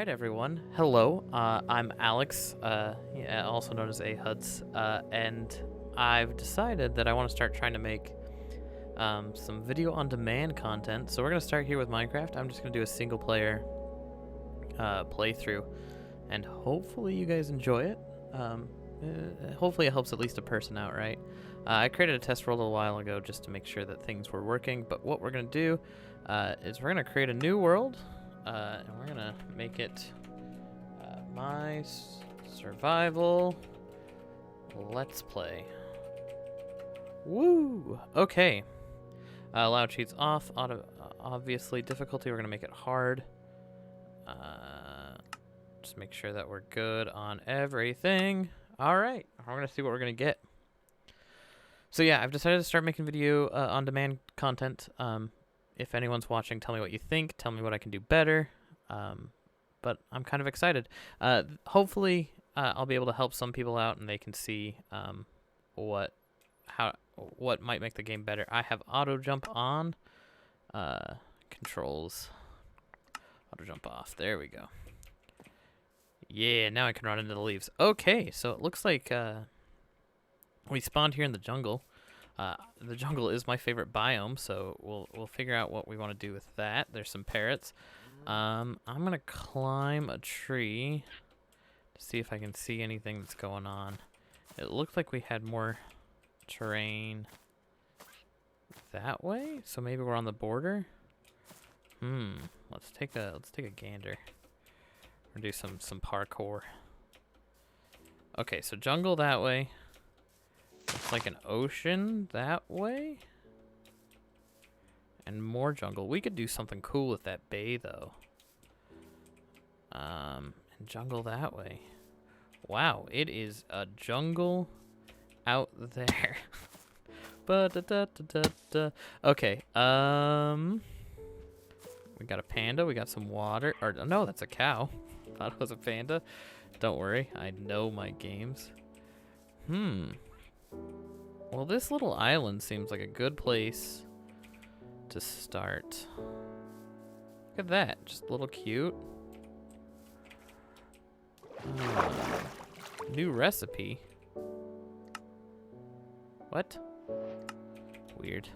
Alright everyone, hello, I'm Alex, yeah, also known as Ahudz, and I've decided that I want to start trying to make some video-on-demand content. So we're going to start here with Minecraft. I'm just going to do a single-player playthrough, and hopefully you guys enjoy it. Hopefully it helps at least a person out, right? I created a test world a while ago just to make sure that things were working, but what we're going to do is we're going to create a new world, and we're going to make it my survival let's play. Woo! Okay. Allow cheats off. Obviously, difficulty, we're going to make it hard. Just make sure that we're good on everything. Alright, we're going to see what we're going to get. So yeah, I've decided to start making video on-demand content. If anyone's watching, tell me what you think. Tell me what I can do better. But I'm kind of excited. Hopefully, I'll be able to help some people out and they can see what might make the game better. I have auto jump on. Controls. Auto jump off. There we go. Yeah, now I can run into the leaves. Okay, so it looks like we spawned here in the jungle. The jungle is my favorite biome, so we'll figure out what we want to do with that. There's some parrots. I'm gonna climb a tree to see if I can see anything that's going on. It looked like we had more terrain that way, so maybe we're on the border. Let's take a gander. Or do some parkour. Okay, so jungle that way. Looks like an ocean that way. And more jungle. We could do something cool with that bay though. And jungle that way. Wow, it is a jungle out there. Okay, we got a panda, we got some water, or no, that's a cow. Thought it was a panda. Don't worry, I know my games. Well, this little island seems like a good place to start. Look at that, just a little cute. New recipe. What? Weird.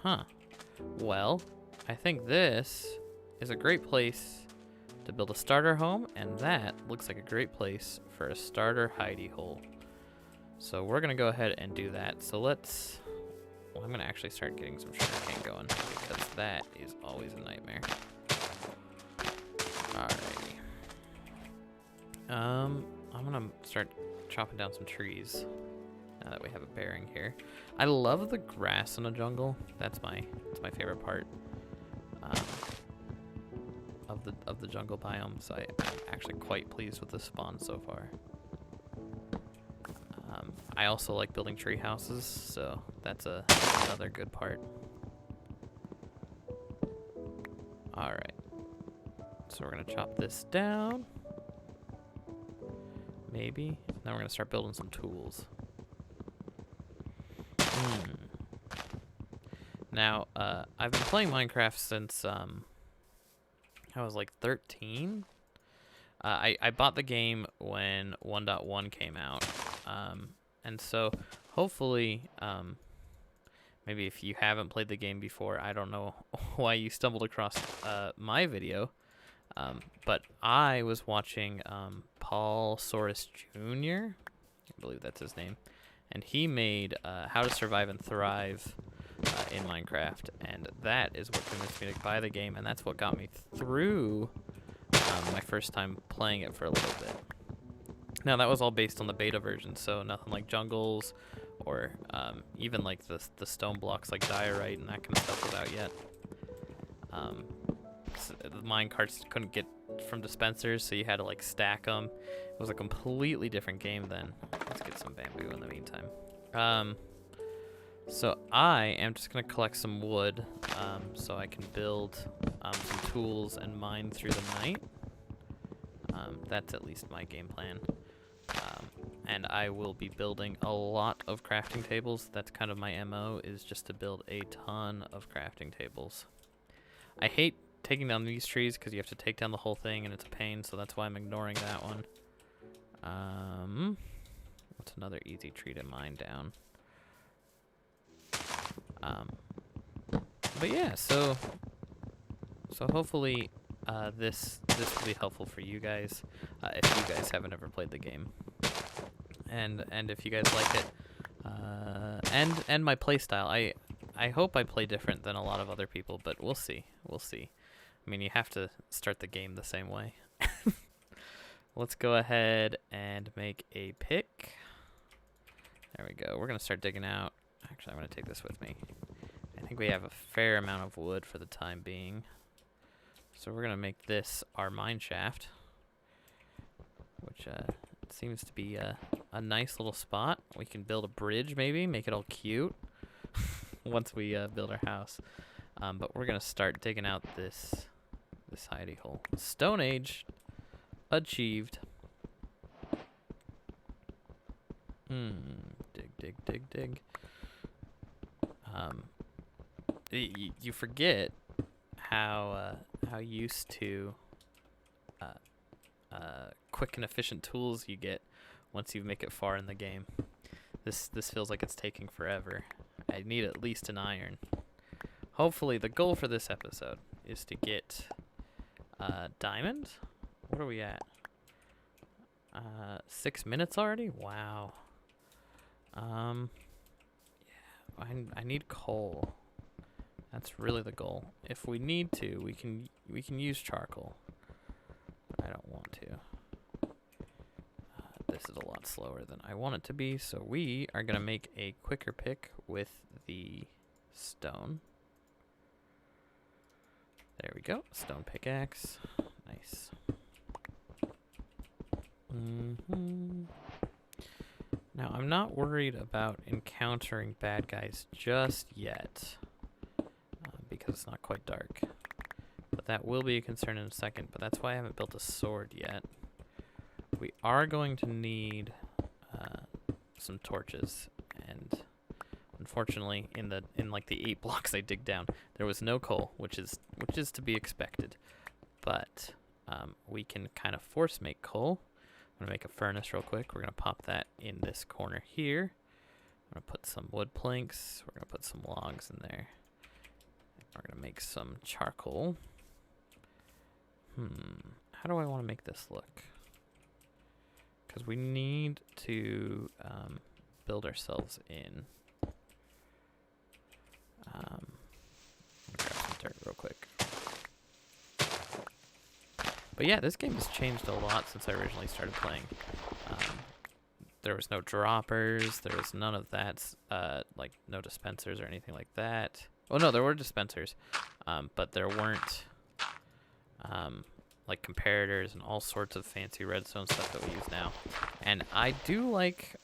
Huh. Well, I think this is a great place to build a starter home, and that looks like a great place for a starter hidey hole. So we're gonna go ahead and do that. So let's, well, I'm gonna actually start getting some sugarcane going because that is always a nightmare. Alrighty. I'm gonna start chopping down some trees now that we have a bearing here. I love the grass in a jungle. That's my favorite part of the jungle biome. So I'm actually quite pleased with the spawn so far. I also like building tree houses, so that's another good part. All right. So we're gonna chop this down. Maybe. Now we're gonna start building some tools. Now, I've been playing Minecraft since I was like 13. I bought the game when 1.1 came out, and so hopefully, maybe if you haven't played the game before, I don't know why you stumbled across my video, but I was watching Paul Soros Jr. I believe that's his name, and he made How to Survive and Thrive in Minecraft, and that is what convinced me to buy the game, and that's what got me through my first time playing it for a little bit. Now that was all based on the beta version, so nothing like jungles or even like the stone blocks like diorite and that kind of stuff was out yet. The mine carts couldn't get from dispensers, so you had to like stack them. It was a completely different game then. Let's get some bamboo in the meantime. So I am just gonna collect some wood so I can build some tools and mine through the night. That's at least my game plan. And I will be building a lot of crafting tables. That's kind of my MO, is just to build a ton of crafting tables. I hate taking down these trees because you have to take down the whole thing and it's a pain, so that's why I'm ignoring that one. What's another easy tree to mine down? But yeah, so hopefully this will be helpful for you guys if you guys haven't ever played the game, and if you guys like it, and my playstyle. I hope I play different than a lot of other people, but we'll see. We'll see. I mean, you have to start the game the same way. Let's go ahead and make a pick. There we go. We're gonna start digging out. Actually, I'm gonna take this with me. I think we have a fair amount of wood for the time being. So we're gonna make this our mine shaft, which seems to be a nice little spot. We can build a bridge, maybe, make it all cute once we build our house. But we're gonna start digging out this hidey hole. Stone Age achieved. Dig. You forget how used to quick and efficient tools you get once you make it far in the game. This feels like it's taking forever. I need at least an iron. Hopefully, the goal for this episode is to get diamond. What are we at? 6 minutes already? Wow. Yeah, I need coal. That's really the goal. If we need to, we can use charcoal. But I don't want to. This is a lot slower than I want it to be, so we are gonna make a quicker pick with the stone. There we go. Stone pickaxe. Nice. Now, I'm not worried about encountering bad guys just yet, because it's not quite dark. But that will be a concern in a second, but that's why I haven't built a sword yet. We are going to need some torches, and unfortunately, in like the 8 blocks I dig down, there was no coal, which is to be expected. But we can kind of force make coal. I'm gonna make a furnace real quick. We're gonna pop that in this corner here. I'm gonna put some wood planks. We're gonna put some logs in there. We're gonna make some charcoal. How do I want to make this look? Because we need to build ourselves in. I'm gonna grab some dirt real quick. But yeah, this game has changed a lot since I originally started playing. There was no droppers. There was none of that, like no dispensers or anything like that. Oh no, there were dispensers, but there weren't like comparators and all sorts of fancy redstone stuff that we use now. And I do like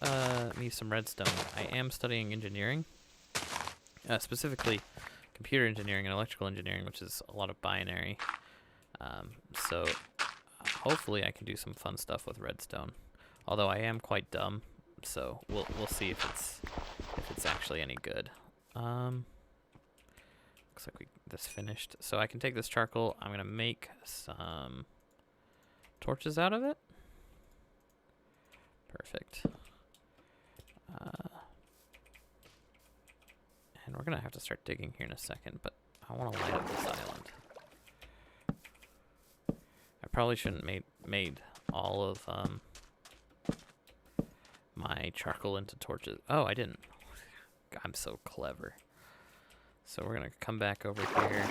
me some redstone. I am studying engineering, specifically computer engineering and electrical engineering, which is a lot of binary. So hopefully I can do some fun stuff with redstone. Although I am quite dumb, so we'll see if it's actually any good. Looks like this finished. So I can take this charcoal. I'm gonna make some torches out of it. Perfect. And we're gonna have to start digging here in a second, but I want to light up this island. I probably shouldn't made all of my charcoal into torches. Oh, I didn't. I'm so clever. So we're gonna come back over here.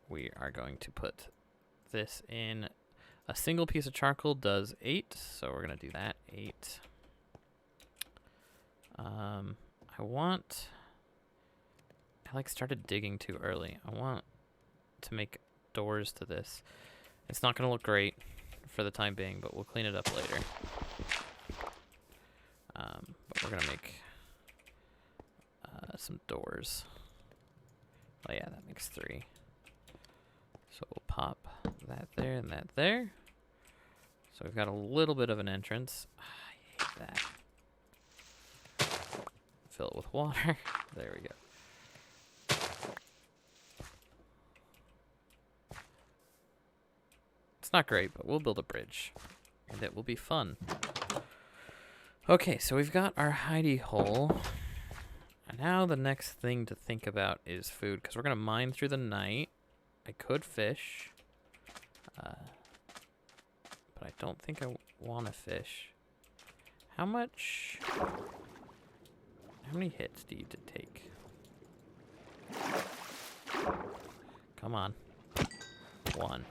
We are going to put this in. A single piece of charcoal does 8, so we're gonna do that. 8. I like started digging too early. I want to make doors to this. It's not gonna look great for the time being, but we'll clean it up later. But we're gonna make some doors. Oh yeah, that makes 3. So we'll pop that there and that there. So we've got a little bit of an entrance. I hate that. Fill it with water. There we go. It's not great, but we'll build a bridge. And it will be fun. Okay, so we've got our hidey hole. And now the next thing to think about is food, because we're going to mine through the night. I could fish. But I don't think I want to fish. How many hits do you need to take? Come on. One.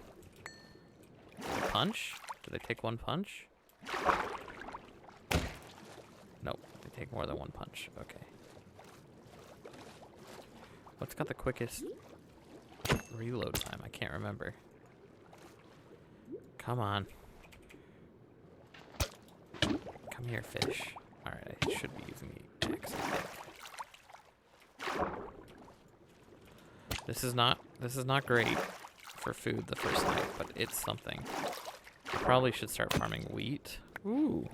A punch? Do they take one punch? Nope. They take more than one punch. Okay. What's got the quickest reload time? I can't remember. Come on. Come here, fish. Alright, I should be using the axe, I think. This is not great for food the first night, but it's something. I probably should start farming wheat. Ooh.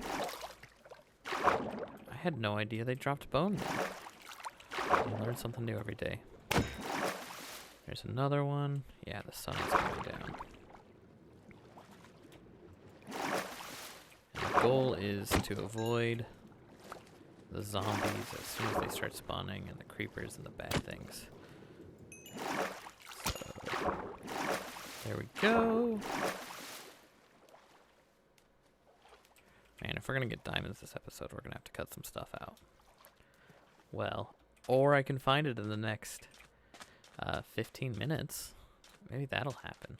I had no idea they dropped bone there. You learn something new every day. There's another one. Yeah, the sun is going down. And the goal is to avoid the zombies as soon as they start spawning, and the creepers and the bad things. So, there we go. Man, if we're gonna get diamonds this episode, we're gonna have to cut some stuff out. Well, or I can find it in the next 15 minutes. Maybe that'll happen.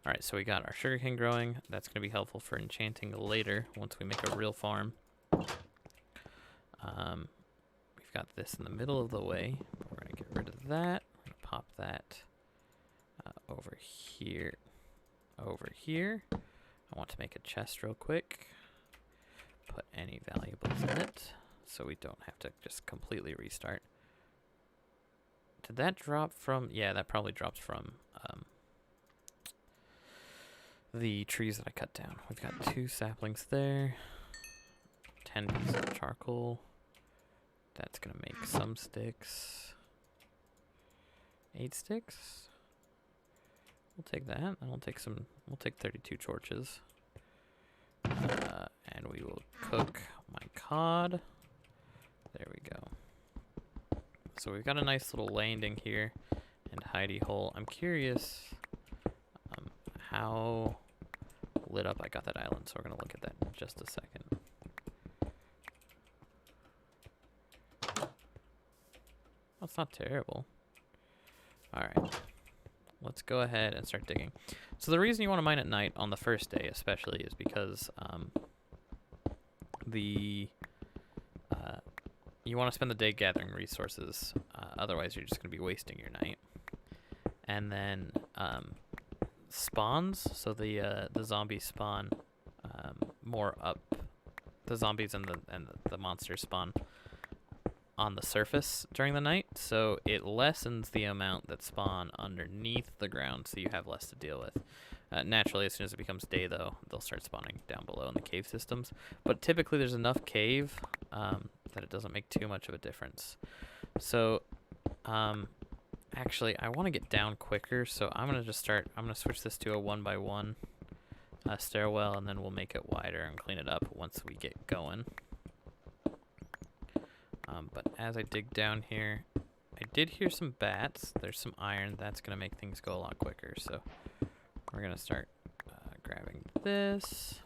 Alright, so we got our sugarcane growing. That's gonna be helpful for enchanting later once we make a real farm. We've got this in the middle of the way. We're gonna get rid of that. We're gonna pop that over here. Over here. I want to make a chest real quick. Put any valuables in it so we don't have to just completely restart. Did that drop from... Yeah, that probably drops from the trees that I cut down. We've got 2 saplings there. 10 pieces of charcoal. That's going to make some sticks. 8 sticks? We'll take that, and we'll take 32 torches. And we will cook my cod. There we go. So we've got a nice little landing here and hidey hole. I'm curious how lit up I got that island, so we're going to look at that in just a second. That's not terrible. Alright. Let's go ahead and start digging. So the reason you want to mine at night on the first day especially is because you want to spend the day gathering resources. Otherwise you're just going to be wasting your night. And then spawns, so the zombies spawn more up. The zombies and the monsters spawn on the surface during the night, so it lessens the amount that spawn underneath the ground, so you have less to deal with. Naturally, as soon as it becomes day, though, they'll start spawning down below in the cave systems. But typically, there's enough cave that it doesn't make too much of a difference. So, actually, I want to get down quicker, so I'm gonna switch this to a 1x1 stairwell, and then we'll make it wider and clean it up once we get going. But as I dig down here, I did hear some bats. There's some iron. That's going to make things go a lot quicker. So we're going to start grabbing this.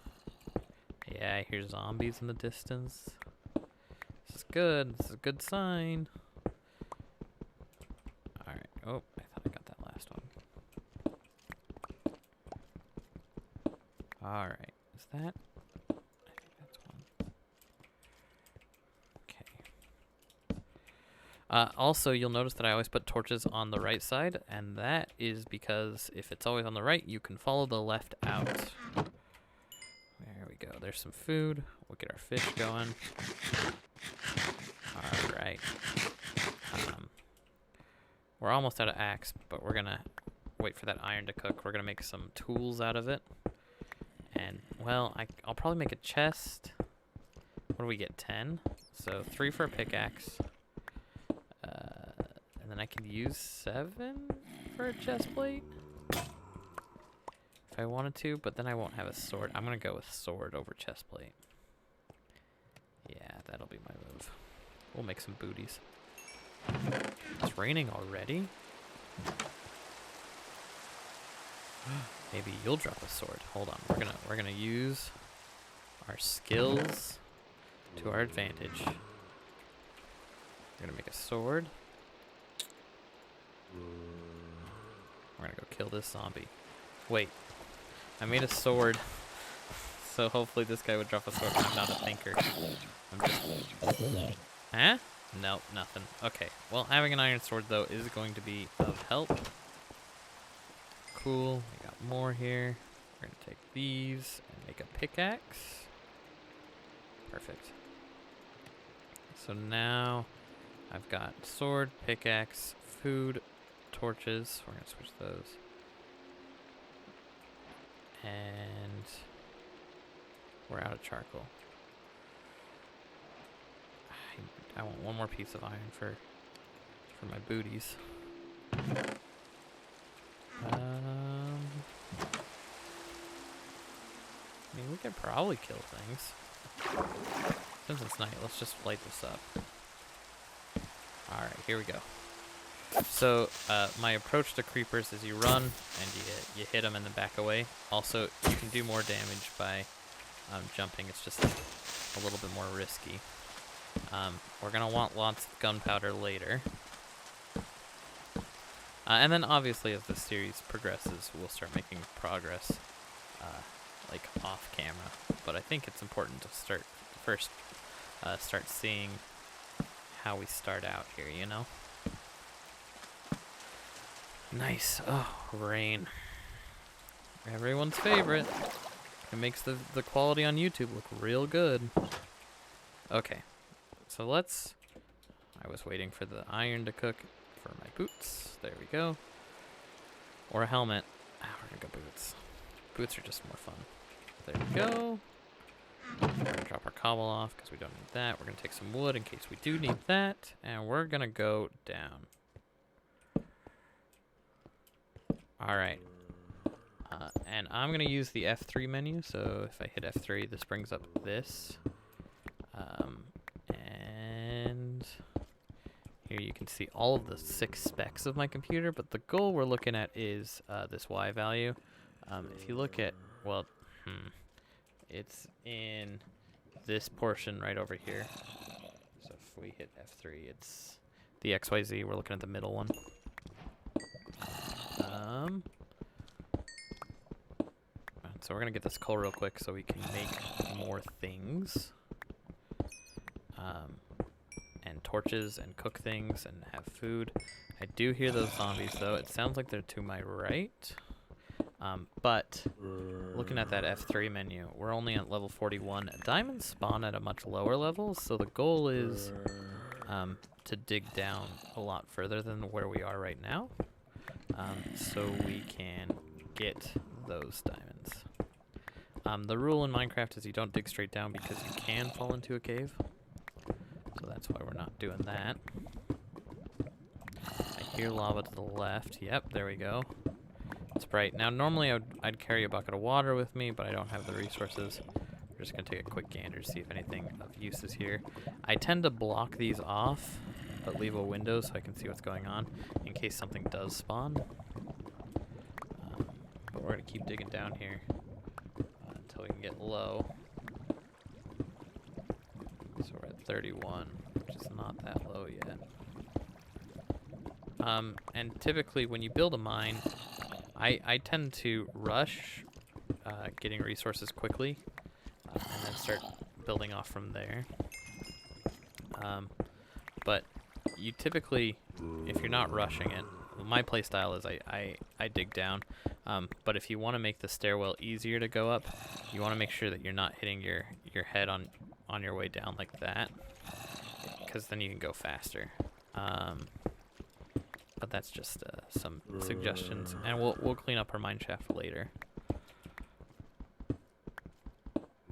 Yeah, I hear zombies in the distance. This is good. This is a good sign. Alright. Oh, I thought I got that last one. Alright. Is that... also, you'll notice that I always put torches on the right side, and that is because if it's always on the right, you can follow the left out. There we go. There's some food. We'll get our fish going. Alright. We're almost out of axe, but we're going to wait for that iron to cook. We're going to make some tools out of it. And, well, I'll probably make a chest. What do we get? 10? So 3 for a pickaxe. And then I can use 7 for a chest plate. I wanted to, but then I won't have a sword. I'm gonna go with sword over chestplate. Yeah, that'll be my move. We'll make some booties. It's raining already? Maybe you'll drop a sword. Hold on. We're gonna use our skills to our advantage. We're gonna make a sword. We're gonna go kill this zombie. Wait. I made a sword. So hopefully this guy would drop a sword. I'm not a thinker. I'm just... Huh? Nope, nothing. Okay. Well, having an iron sword, though, is going to be of help. Cool. We got more here. We're going to take these and make a pickaxe. Perfect. So now I've got sword, pickaxe, food, torches. We're going to switch those. And we're out of charcoal. I want one more piece of iron for my booties. I mean, we could probably kill things. Since it's night, let's just light this up. Alright, here we go. So, my approach to creepers is you run and you hit them and then back away. Also, you can do more damage by jumping. It's just a little bit more risky. We're going to want lots of gunpowder later. And then obviously as the series progresses, we'll start making progress, like off camera. But I think it's important to start seeing how we start out here, you know? Nice. Oh, rain. Everyone's favorite. It makes the quality on YouTube look real good. Okay. So I was waiting for the iron to cook for my boots. There we go. Or a helmet. We're gonna go boots. Boots are just more fun. There we go. We're gonna drop our cobble off because we don't need that. We're gonna take some wood in case we do need that. And we're gonna go down. Alright. And I'm gonna use the F3 menu. So if I hit F3, this brings up this. And here you can see all of the 6 specs of my computer, but the goal we're looking at is this Y value. If you look at, well, it's in this portion right over here. So if we hit F3, it's the XYZ. We're looking at the middle one. So we're going to get this coal real quick so we can make more things. And torches and cook things and have food. I do hear those zombies though. It sounds like they're to my right. But looking at that F3 menu, we're only at level 41. Diamonds spawn at a much lower level, so the goal is to dig down a lot further than where we are right now, so we can get those diamonds. The rule in Minecraft is you don't dig straight down because you can fall into a cave. So that's why we're not doing that. I hear lava to the left. Yep, there we go. It's bright. Now, normally I'd carry a bucket of water with me, but I don't have the resources. We're just going to take a quick gander to see if anything of use is here. I tend to block these off, but leave a window so I can see what's going on in case something does spawn. But we're going to keep digging down here until we can get low. So we're at 31, which is not that low yet. And typically when you build a mine, I tend to rush getting resources quickly and then start building off from there. But you typically, if you're not rushing it, my playstyle is I dig down. But if you want to make the stairwell easier to go up, you want to make sure that you're not hitting your head on your way down like that, because then you can go faster. But that's just some suggestions, and we'll clean up our mine shaft later.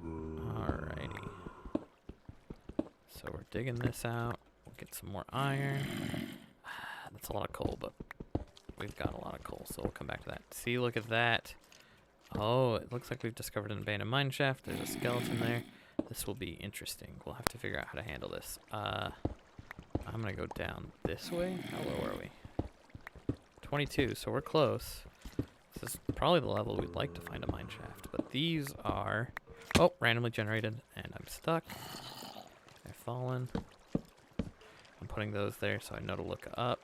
Alrighty. So we're digging this out. We'll get some more iron. That's a lot of coal, but we've got a lot of coal, so we'll come back to that. See, look at that. Oh, it looks like we've discovered an abandoned mine shaft. There's a skeleton there. This will be interesting. We'll have to figure out how to handle this. I'm gonna go down this way. How low are we? 22, so we're close. This is probably the level we'd like to find a mine shaft, but these are... Oh, randomly generated, and I'm stuck. I've fallen. I'm putting those there so I know to look up.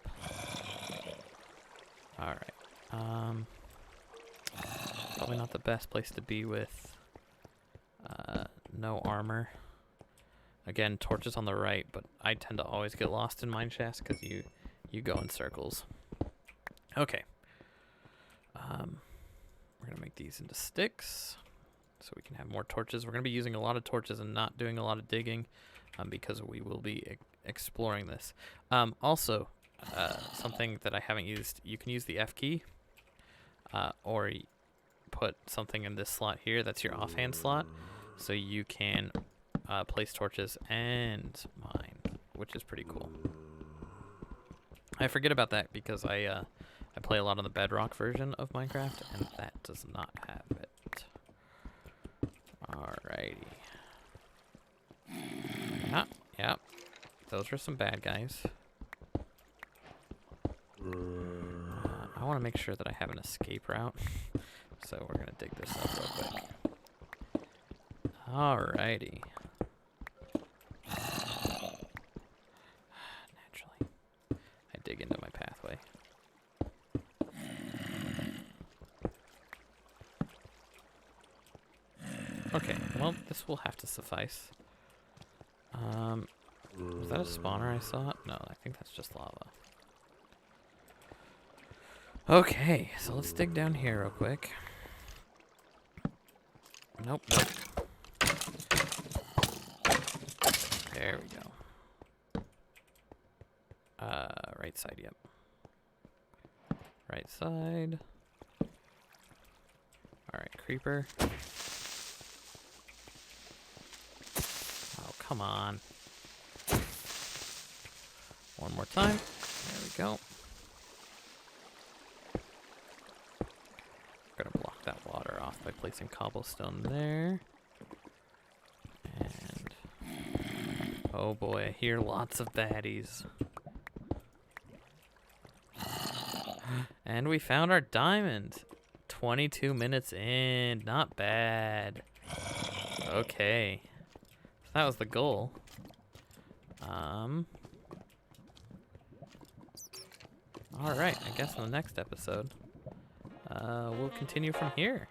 Alright. Probably not the best place to be with no armor. Again, torches on the right, but I tend to always get lost in mine shafts because you go in circles. Okay. We're going to make these into sticks so we can have more torches. We're going to be using a lot of torches and not doing a lot of digging because we will be exploring this. Also, something that I haven't used, you can use the F key or put something in this slot here. That's your offhand slot. So you can place torches and mine, which is pretty cool. I forget about that because I play a lot on the Bedrock version of Minecraft, and that does not have it. Alrighty. Yeah. Those are some bad guys. I want to make sure that I have an escape route. So we're going to dig this up real quick. Alrighty. Naturally. I dig into my pathway. Okay, well, this will have to suffice. Was that a spawner I saw? No, I think that's just lava. Okay, so let's dig down here real quick. Nope. There we go. Right side, yep. Right side. Alright, creeper. Oh, come on. One more time. There we go. Gonna block that water off by placing cobblestone there. And oh boy, I hear lots of baddies. And we found our diamond. 22 minutes in. Not bad. Okay. So that was the goal. Alright, I guess in the next episode, we'll continue from here.